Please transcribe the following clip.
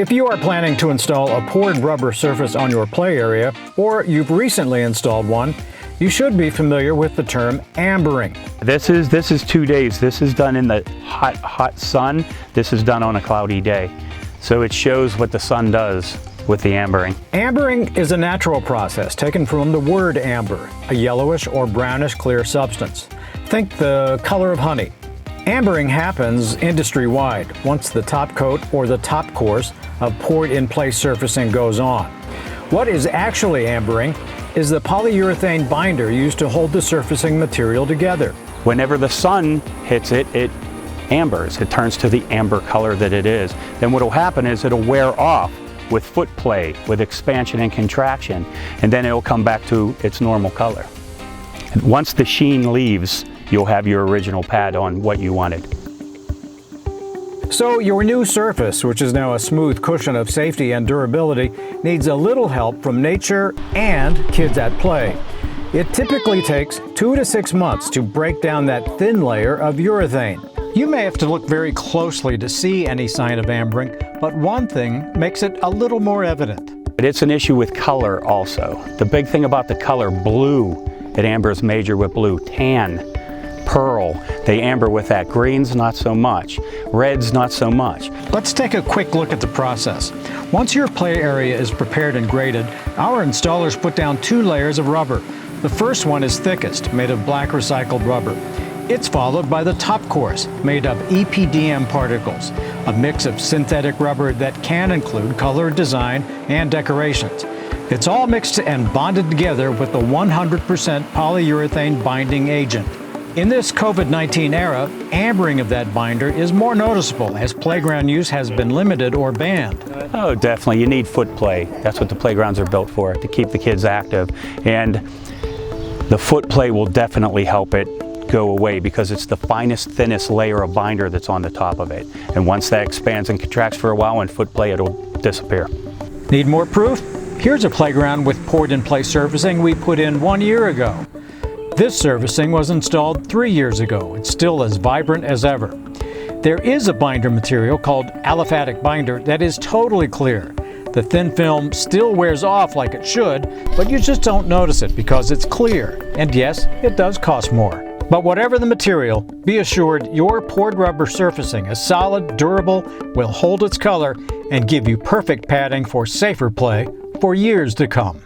If you are planning to install a poured rubber surface on your play area, or you've recently installed one, you should be familiar with the term ambering. This is 2 days. This is done in the hot sun. This is done on a cloudy day. So it shows what the sun does with the ambering. Ambering is a natural process taken from the word amber, a yellowish or brownish clear substance. Think the color of honey. Ambering happens industry-wide once the top coat or the top course of poured-in-place surfacing goes on. What is actually ambering is the polyurethane binder used to hold the surfacing material together. Whenever the sun hits it, it ambers. It turns to the amber color that it is. Then what will happen is it'll wear off with foot play, with expansion and contraction, and then it'll come back to its normal color. And once the sheen leaves, you'll have your original pad on what you wanted. So your new surface, which is now a smooth cushion of safety and durability, needs a little help from nature and kids at play. It typically takes 2 to 6 months to break down that thin layer of urethane. You may have to look very closely to see any sign of ambering, but one thing makes it a little more evident. But it's an issue with color also. The big thing about the color, blue, it ambers major with blue. Tan, pearl, they amber with that. Greens, not so much. Reds, not so much. Let's take a quick look at the process. Once your play area is prepared and graded, our installers put down 2 layers of rubber. The first one is thickest, made of black recycled rubber. It's followed by the top course, made of EPDM particles, a mix of synthetic rubber that can include color, design, and decorations. It's all mixed and bonded together with the 100% polyurethane binding agent. In this COVID-19 era, ambering of that binder is more noticeable as playground use has been limited or banned. Oh, definitely. You need foot play. That's what the playgrounds are built for, to keep the kids active. And the foot play will definitely help it go away because it's the finest, thinnest layer of binder that's on the top of it. And once that expands and contracts for a while in foot play, it'll disappear. Need more proof? Here's a playground with poured-in-place surfacing we put in 1 year ago. This surfacing was installed 3 years ago. It's still as vibrant as ever. There is a binder material called aliphatic binder that is totally clear. The thin film still wears off like it should, but you just don't notice it because it's clear. And yes, it does cost more. But whatever the material, be assured your poured rubber surfacing is solid, durable, will hold its color, and give you perfect padding for safer play for years to come.